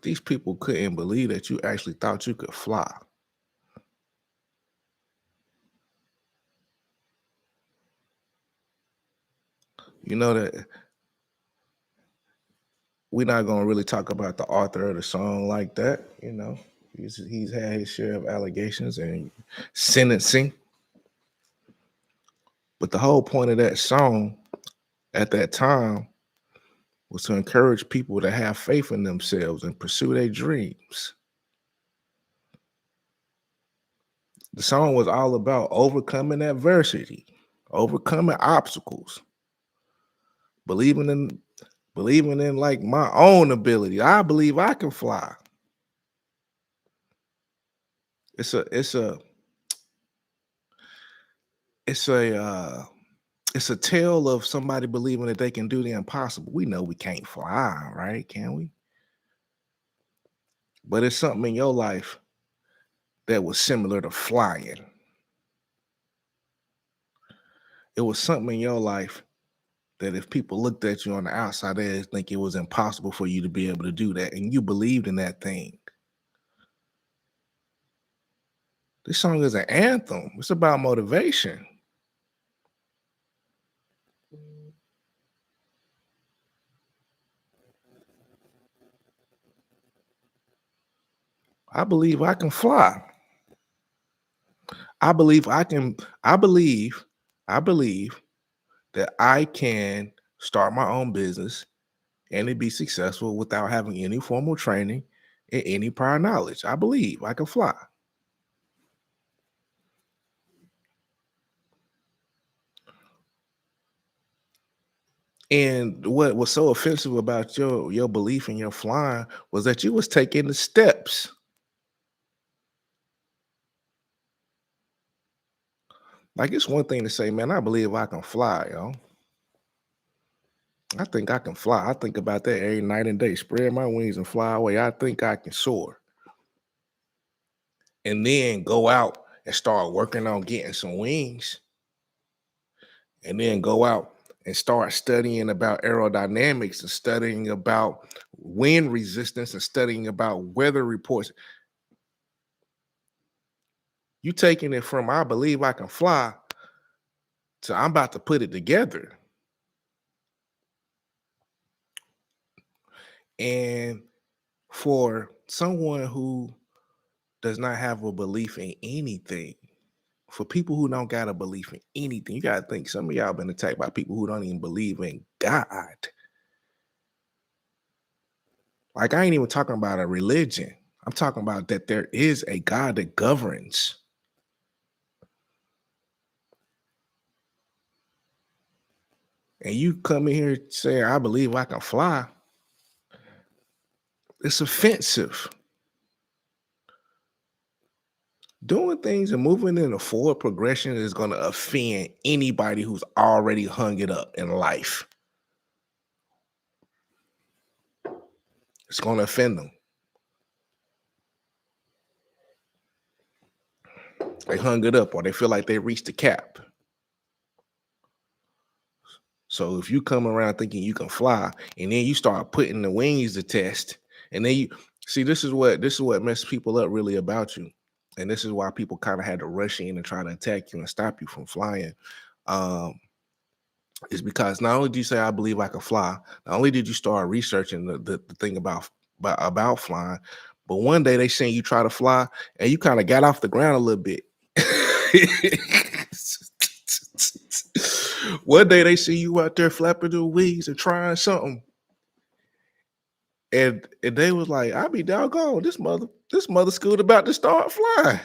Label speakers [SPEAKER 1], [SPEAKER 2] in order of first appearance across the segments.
[SPEAKER 1] these people couldn't believe that you actually thought you could fly. You know that we're not gonna really talk about the author of the song like that. He's had his share of allegations and sentencing, but the whole point of that song at that time was to encourage people to have faith in themselves and pursue their dreams. The song was all about overcoming adversity, overcoming obstacles, believing in like my own ability. I believe I can fly. It's a it's a it's a it's a tale of somebody believing that they can do the impossible. We know we can't fly, right? Can we? But it's something in your life that was similar to flying. It was something in your life that if people looked at you on the outside, they'd think it was impossible for you to be able to do that. And you believed in that thing. This song is an anthem. It's about motivation. I believe I can fly. I believe I can, I believe that I can start my own business and it be successful without having any formal training and any prior knowledge. I believe I can fly. And what was so offensive about your belief in your flying was that you was taking the steps. Like it's one thing to say, man, I believe I can fly, yo. I think I can fly. I think about that every night and day. Spread my wings and fly away. I think I can soar. And then go out and start working on getting some wings. And then go out and start studying about aerodynamics and studying about wind resistance and studying about weather reports. You taking it from I believe I can fly to I'm about to put it together. And for someone who does not have a belief in anything, for people who don't got a belief in anything, you gotta think some of y'all been attacked by people who don't even believe in God. Like I ain't even talking about a religion. I'm talking about that there is a God that governs. And you come in here saying, I believe I can fly. It's offensive. Doing things and moving in a forward progression is going to offend anybody who's already hung it up in life. It's going to offend them. They hung it up or they feel like they reached the cap. So if you come around thinking you can fly and then you start putting the wings to test, and then you see this is what messes people up really about you. And this is why people kind of had to rush in and try to attack you and stop you from flying. Um, is because not only do you say I believe I can fly, not only did you start researching the thing about flying, but one day they seen you try to fly and you kind of got off the ground a little bit. One day they see you out there flapping the wings and trying something, and they was like, "I be doggone this mother school about to start flying."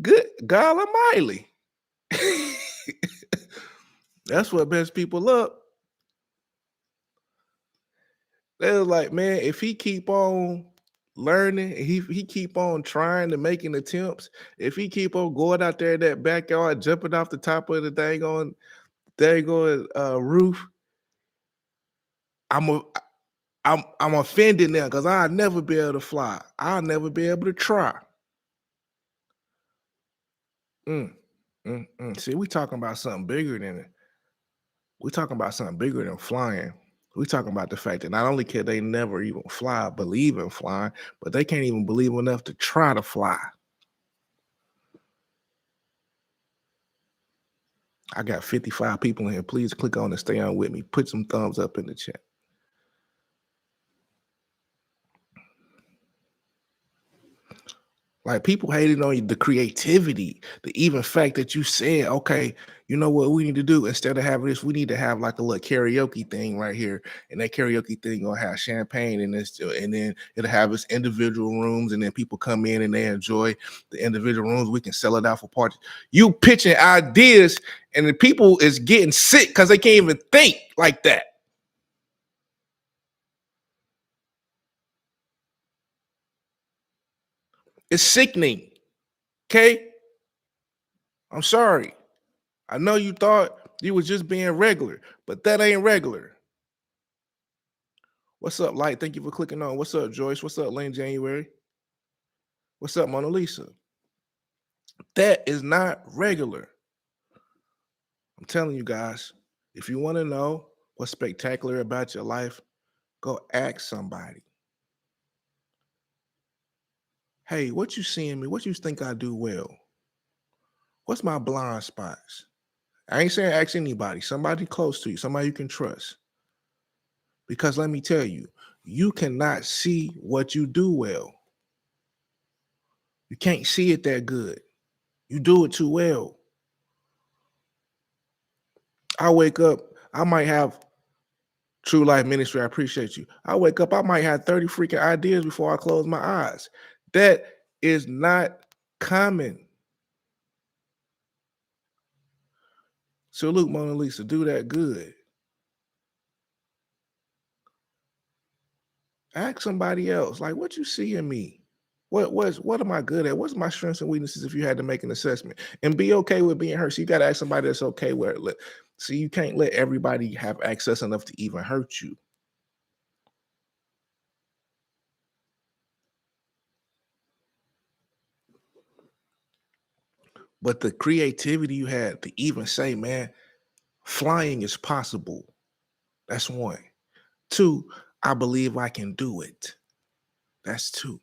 [SPEAKER 1] Good God Almighty! That's what messed people up. They was like, man, if he keep on learning, he keep on trying to making attempts, if he keep on going out there in that backyard, jumping off the top of the dang on roof, I'm a I'm offended now because I'll never be able to fly. I'll never be able to try. Mm, See, we talking about something bigger than flying. We talking about the fact that not only can they never even fly, believe in flying, but they can't even believe enough to try to fly. I got 55 people in here. Please click on and stay on with me. Put some thumbs up in the chat. Like people hating on you, the creativity, the even fact that you said, okay, you know what we need to do instead of having this, we need to have like a little karaoke thing right here, and that karaoke thing gonna have champagne in this, and then it'll have its individual rooms, and then people come in and they enjoy the individual rooms. We can sell it out for parties. You pitching ideas, and the people is getting sick because they can't even think like that. It's sickening. Okay, I'm sorry. I know you thought you was just being regular, but that ain't regular. What's up, Light? Thank you for clicking on. What's up, Joyce? What's up, Lane January? What's up, Mona Lisa? That is not regular. I'm telling you guys, if you want to know what's spectacular about your life, go ask somebody. Hey, what you seeing me? What you think I do well? What's my blind spots? I ain't saying ask anybody, somebody close to you, somebody you can trust. Because let me tell you, you cannot see what you do well. You can't see it that good. You do it too well. I wake up, I might have True Life Ministry. I appreciate you. I wake up, I might have 30 freaking ideas before I close my eyes. That is not common. So, look, Mona Lisa, do that good. Ask somebody else, like, what you see in me? What am I good at? What's my strengths and weaknesses if you had to make an assessment? And be okay with being hurt. So you got to ask somebody that's okay with it. So you can't let everybody have access enough to even hurt you. But the creativity you had to even say, man, flying is possible. That's one. Two, I believe I can do it. That's two.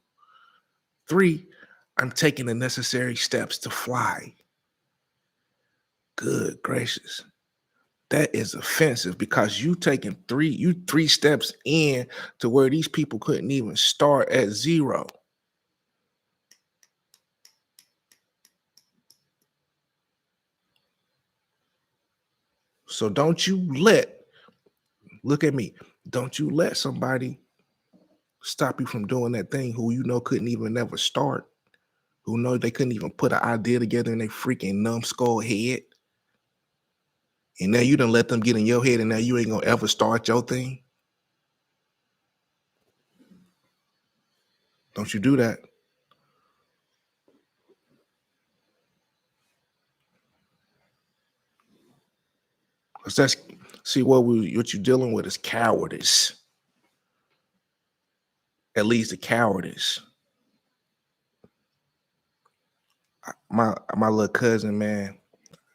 [SPEAKER 1] Three, I'm taking the necessary steps to fly. Good gracious. That is offensive because you three steps in to where these people couldn't even start at zero. So don't you look at me, don't you let somebody stop you from doing that thing who you know couldn't even never start, who know they couldn't even put an idea together in their freaking numbskull head. And now you done let them get in your head, and now you ain't gonna ever start your thing. Don't you do that. Because that's see what you're dealing with is cowardice. At least the cowardice. My little cousin, man.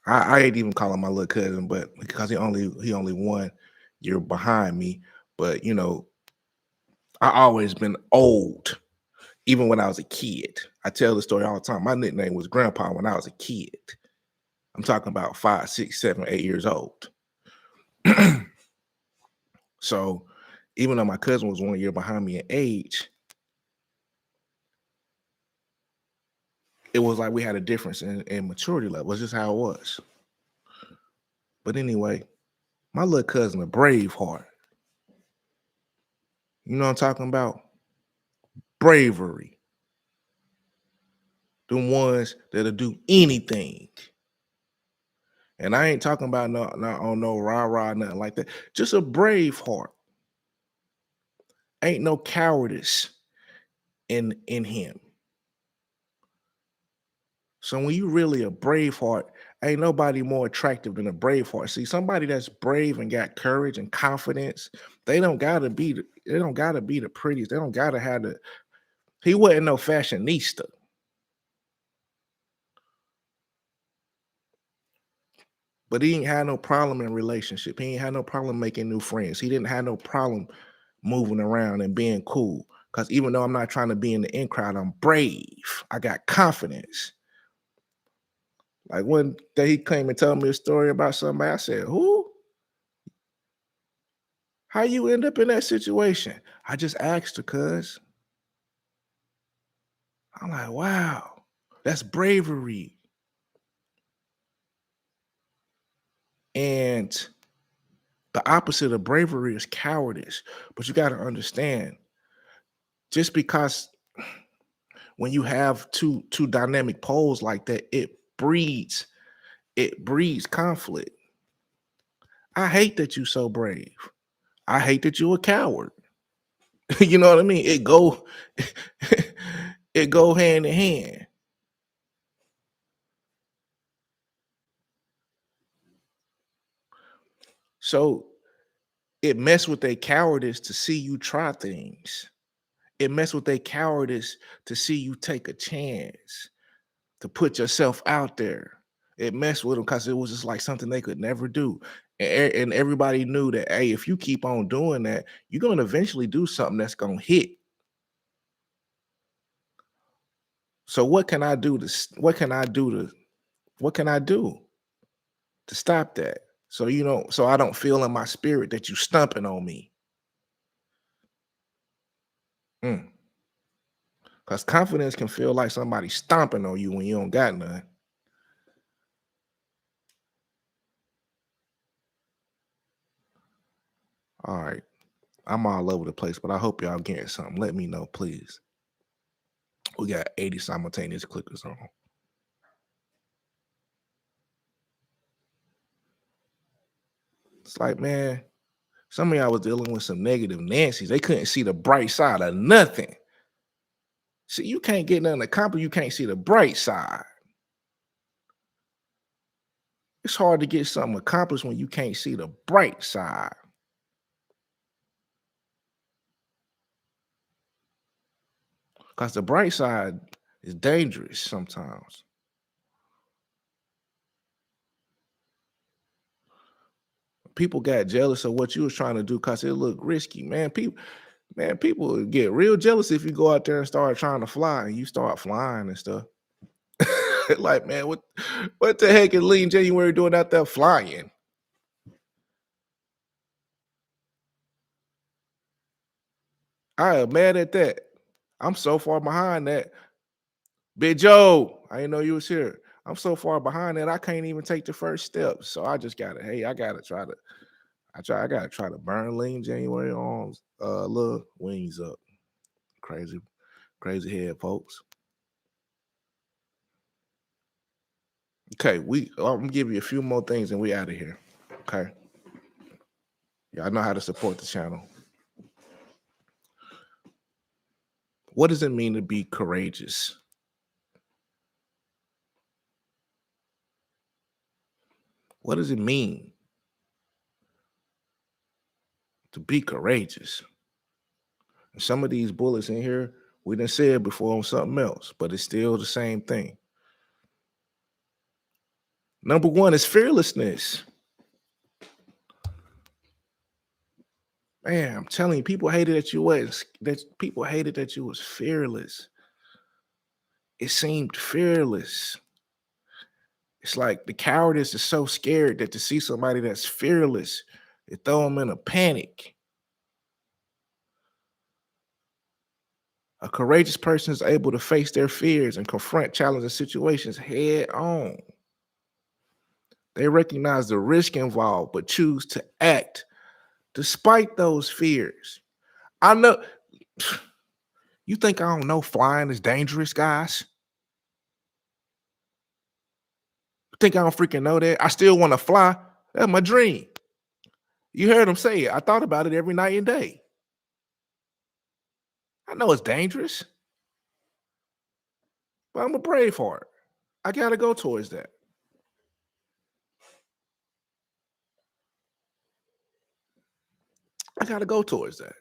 [SPEAKER 1] I ain't even calling my little cousin, but because he only 1 year behind me. But you know, I always been old, even when I was a kid. I tell the story all the time. My nickname was Grandpa when I was a kid. I'm talking about 5, 6, 7, 8 years old. So even though my cousin was 1 year behind me in age, it was like we had a difference in maturity level. It's just how it was. But anyway, my little cousin, a brave heart. You know what I'm talking about? Bravery. The ones that'll do anything. And I ain't talking about not on no rah-rah, nothing like that. Just a brave heart. Ain't no cowardice in him. So when you really a brave heart, ain't nobody more attractive than a brave heart. See, somebody that's brave and got courage and confidence, they don't gotta be the prettiest. They don't gotta have the he wasn't no fashionista. But he ain't had no problem in relationship. He ain't had no problem making new friends. He didn't have no problem moving around and being cool. Because even though I'm not trying to be in the in crowd, I'm brave. I got confidence. Like one day he came and told me a story about somebody. I said, "Who? How you end up in that situation?" I just asked her, cuz. I'm like, wow, that's bravery. And the opposite of bravery is cowardice. But you got to understand, just because when you have two dynamic poles like that, it breeds conflict. I hate that you so brave. I hate that you a coward. You know what I mean? It go hand in hand. So it mess with their cowardice to see you try things. It mess with their cowardice to see you take a chance, to put yourself out there. It messed with them because it was just like something they could never do. And everybody knew that, hey, if you keep on doing that, you're going to eventually do something that's going to hit. So what can I do to stop that? So I don't feel in my spirit that you stumping on me. Because confidence can feel like somebody stomping on you when you don't got none. All right. I'm all over the place, but I hope y'all getting something. Let me know, please. We got 80 simultaneous clickers on. It's like, man, some of y'all was dealing with some negative Nancy's. They couldn't see the bright side of nothing. See, you can't get nothing accomplished. You can't see the bright side. It's hard to get something accomplished when you can't see the bright side. Because the bright side is dangerous sometimes. People got jealous of what you was trying to do because it looked risky. Man, people get real jealous if you go out there and start trying to fly and you start flying and stuff. Like, man, what the heck is Lean January doing out there flying? I am mad at that. I'm so far behind that. Big Joe, I didn't know you was here. I'm so far behind that I can't even take the first step. So I just gotta, hey, I gotta try to burn Lean January on little wings up. Crazy, crazy head, folks. Okay, I'm gonna give you a few more things and we out of here. Okay. Y'all know how to support the channel. What does it mean to be courageous? What does it mean to be courageous? And some of these bullets in here, we done said before on something else, but it's still the same thing. Number one is fearlessness. Man, I'm telling you, people hated that you was fearless. It seemed fearless. It's like the cowardice is so scared that to see somebody that's fearless, it throw them in a panic. A courageous person is able to face their fears and confront challenging situations head on. They recognize the risk involved, but choose to act despite those fears. I know. You think I don't know flying is dangerous, guys? You think I don't freaking know that? I still want to fly. That's my dream. You heard him say it. I thought about it every night and day. I know it's dangerous, but I'm a brave heart. I gotta go towards that. I gotta go towards that.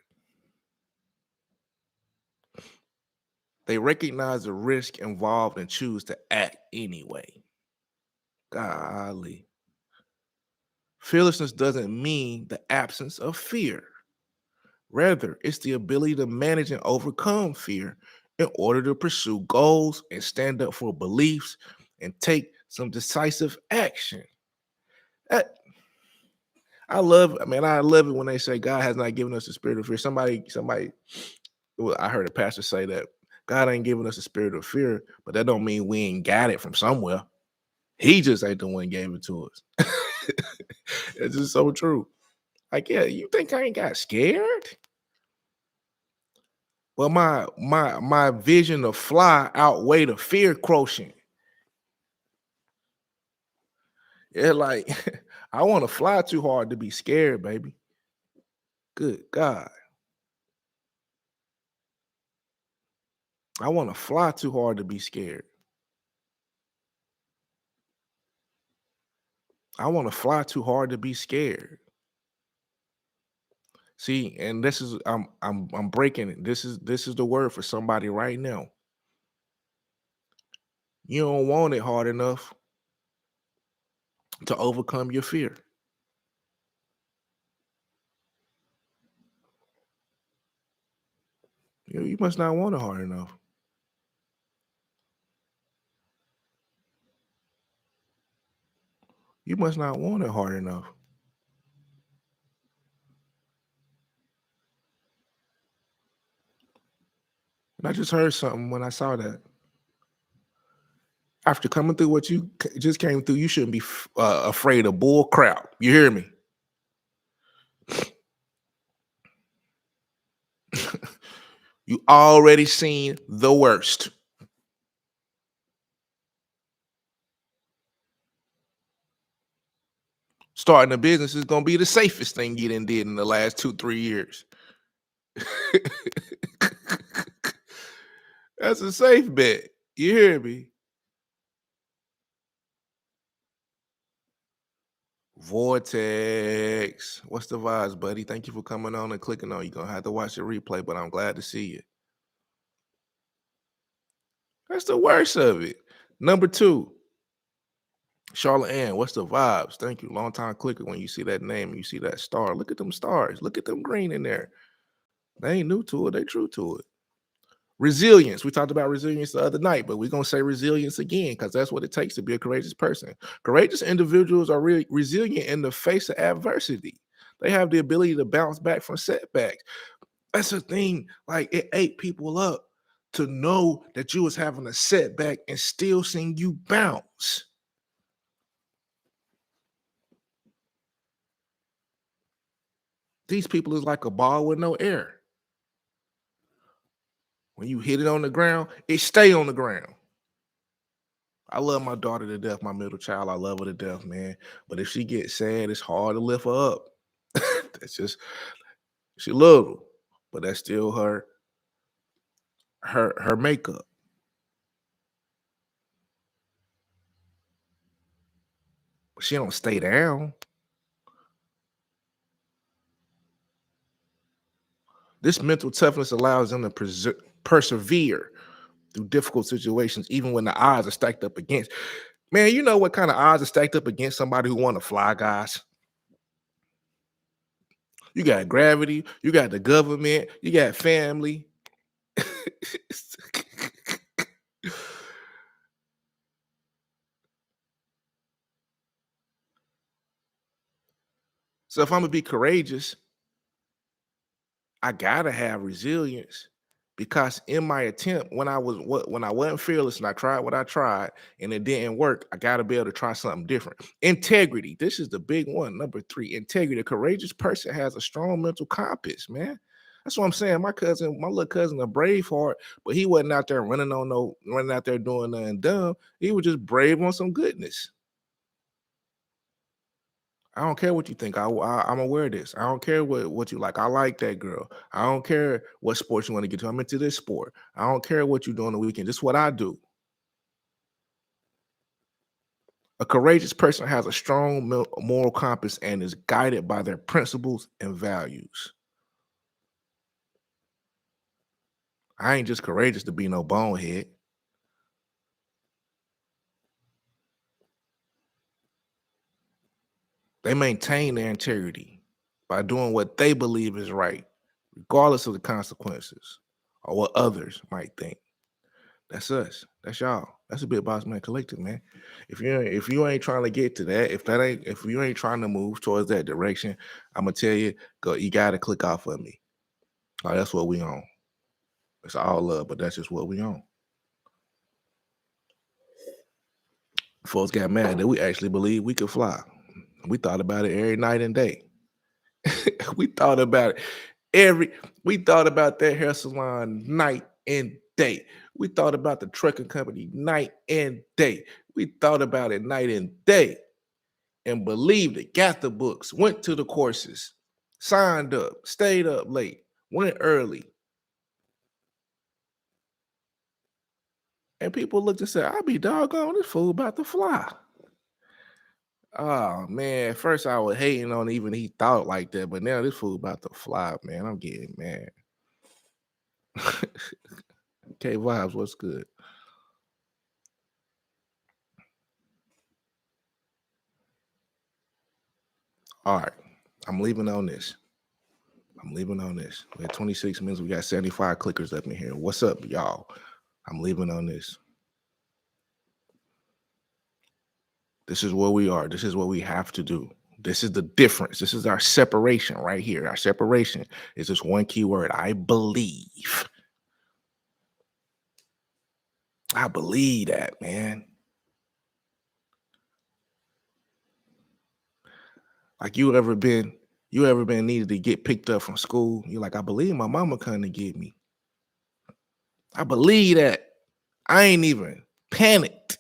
[SPEAKER 1] They recognize the risk involved and choose to act anyway. Golly. Fearlessness doesn't mean the absence of fear. Rather, it's the ability to manage and overcome fear in order to pursue goals and stand up for beliefs and take some decisive action. That- I love it when they say God has not given us the spirit of fear. Well, I heard a pastor say that God ain't giving us a spirit of fear, but that don't mean we ain't got it from somewhere. He just ain't the one gave it to us. It's just so true. Like, yeah, you think I ain't got scared? Well, my vision of fly outweigh the fear quotient. Yeah, like I want to fly too hard to be scared, baby. Good God. I want to fly too hard to be scared. I want to fly too hard to be scared. See, and this is I'm breaking it. This is the word for somebody right now. You don't want it hard enough to overcome your fear. You must not want it hard enough. You must not want it hard enough. And I just heard something when I saw that. After coming through what you just came through, you shouldn't be afraid of bull crap. You hear me? You already seen the worst. Starting a business is gonna be the safest thing you done did in the last 2, 3 years. That's a safe bet. You hear me? Vortex. What's the vibes, buddy? Thank you for coming on and clicking on. You're gonna have to watch the replay, but I'm glad to see you. That's the worst of it. Number two, Charlotte Ann, what's the vibes? Thank you. Long time clicker. When you see that name, you see that star. Look at them stars. Look at them green in there. They ain't new to it. They true to it. Resilience. We talked about resilience the other night, but we're gonna say resilience again because that's what it takes to be a courageous person. Courageous individuals are really resilient in the face of adversity. They have the ability to bounce back from setbacks. That's the thing. Like it ate people up to know that you was having a setback and still seeing you bounce. These people is like a ball with no air. When you hit it on the ground, it stay on the ground. I love my daughter to death, my middle child. I love her to death, man. But if she gets sad, it's hard to lift her up. That's just she little, but that's still her makeup. She don't stay down. This mental toughness allows them to persevere through difficult situations, even when the odds are stacked up against. Man, you know what kind of odds are stacked up against somebody who want to fly, guys? You got gravity, you got the government, you got family. So if I'm gonna be courageous, I gotta have resilience because in my attempt, when I wasn't fearless and I tried what I tried and it didn't work, I gotta be able to try something different. Integrity. This is the big one. Number three, integrity. A courageous person has a strong mental compass, man. That's what I'm saying. My little cousin, a brave heart, but he wasn't out there running out there doing nothing dumb. He was just brave on some goodness. I don't care what you think. I'm aware of this. I don't care what you like. I like that girl. I don't care what sports you want to get to. I'm into this sport. I don't care what you do on the weekend. This is what I do. A courageous person has a strong moral compass and is guided by their principles and values. I ain't just courageous to be no bonehead. They maintain their integrity by doing what they believe is right, regardless of the consequences or what others might think. That's us. That's y'all. That's a Big Boss Man Collective, man. If you ain't trying to get to that, if you ain't trying to move towards that direction, I'm gonna tell you, go. You gotta click off of me. Oh, that's what we on. It's all love, but that's just what we on. Folks got mad that we actually believe we could fly. We thought about it every night and day. we thought about it every. We thought about that hair salon night and day. We thought about the trucking company night and day. We thought about it night and day and believed it. Got the books, went to the courses, signed up, stayed up late, went early. And people looked and said, I be doggone this fool about to fly. Oh man, at first I was hating on even he thought like that, but now this fool about to fly, man. I'm getting mad. K Vibes, what's good? All right, I'm leaving on this. I'm leaving on this. We had 26 minutes. We got 75 clickers up in here. What's up, y'all? I'm leaving on this. This is where we are. This is what we have to do. This is the difference. This is our separation right here. Our separation is this one key word. I believe. I believe that, man. Like you ever been needed to get picked up from school? You're like, I believe my mama coming to get me. I believe that. I ain't even panicked.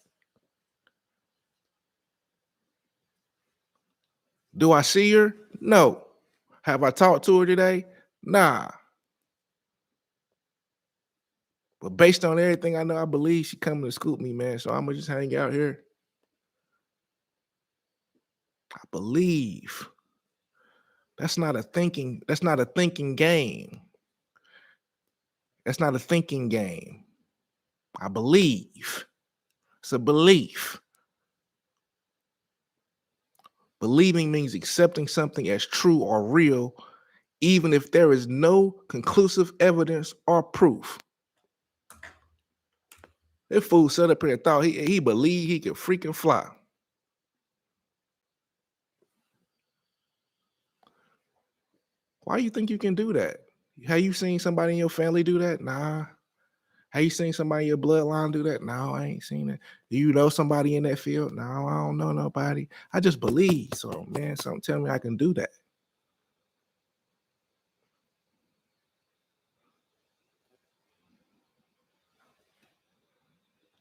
[SPEAKER 1] Do I see her? No. Have I talked to her today? Nah. But based on everything I know, I believe she coming to scoop me, man. So I'm gonna just hang out here. I believe. That's not a thinking game. That's not a thinking game. I believe. It's a belief. Believing means accepting something as true or real, even if there is no conclusive evidence or proof. That fool sat up here and thought he believed he could freaking fly. Why you think you can do that? Have you seen somebody in your family do that? Nah. Have you seen somebody in your bloodline do that? No, I ain't seen it. Do you know somebody in that field? No, I don't know nobody. I just believe. So, man, something tell me I can do that.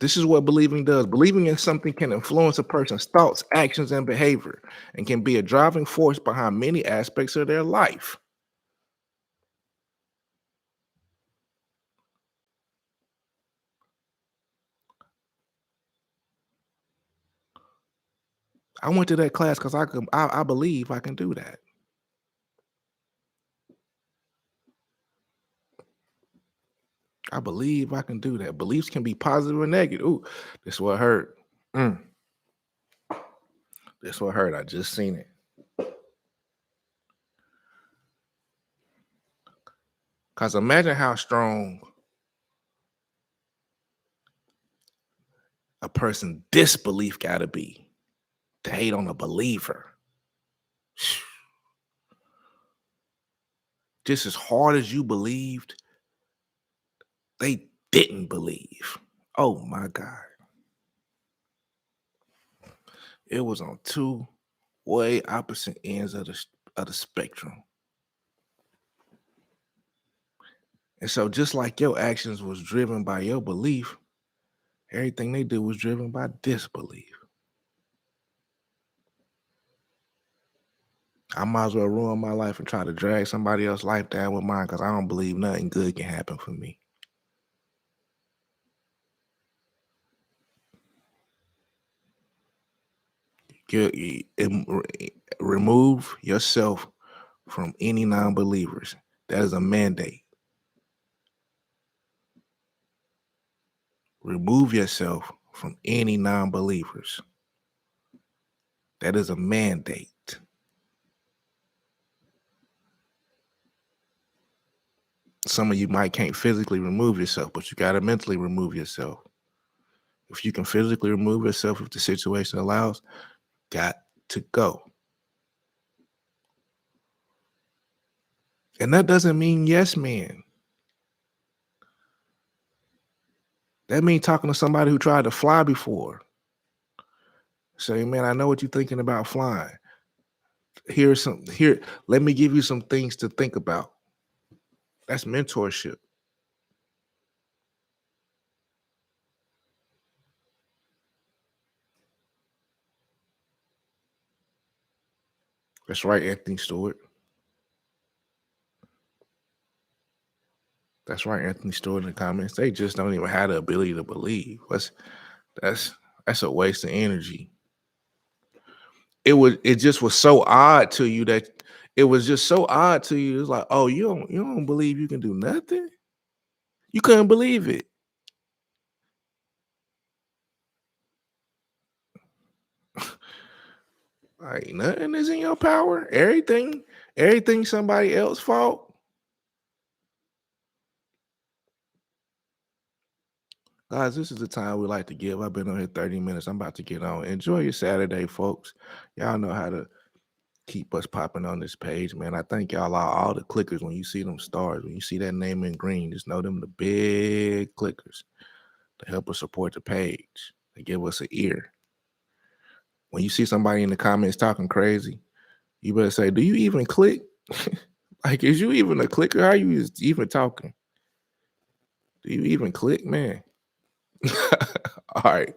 [SPEAKER 1] This is what believing does. Believing in something can influence a person's thoughts, actions, and behavior, and can be a driving force behind many aspects of their life. I went to that class because I believe I can do that. I believe I can do that. Beliefs can be positive or negative. Ooh, this what hurt. Mm, this what hurt. I just seen it. Because imagine how strong a person's disbelief got to be to hate on a believer. Just as hard as you believed, they didn't believe. Oh my God. It was on two way opposite ends of the spectrum. And so just like your actions was driven by your belief, everything they did was driven by disbelief. I might as well ruin my life and try to drag somebody else's life down with mine because I don't believe nothing good can happen for me. Remove yourself from any non-believers. That is a mandate. Remove yourself from any non-believers. That is a mandate. Some of you might can't physically remove yourself, but you got to mentally remove yourself. If you can physically remove yourself, if the situation allows, got to go. And that doesn't mean yes man. That means talking to somebody who tried to fly before. Say, man, I know what you're thinking about flying. Let me give you some things to think about. That's mentorship. That's right, Anthony Stewart. That's right, Anthony Stewart in the comments. They just don't even have the ability to believe. That's a waste of energy. It just was so odd to you that it was just so odd to you. It's like, oh, you don't believe you can do nothing? You couldn't believe it. Like nothing is in your power. Everything somebody else's fault. Guys, this is the time we like to give. I've been on here 30 minutes. I'm about to get on. Enjoy your Saturday, folks. Y'all know how to keep us popping on this page, man. I thank y'all all the clickers when you see them stars. When you see that name in green, just know them the big clickers to help us support the page. They give us an ear. When you see somebody in the comments talking crazy, you better say, do you even click? Like, is you even a clicker? How are you even talking? Do you even click, man? All right.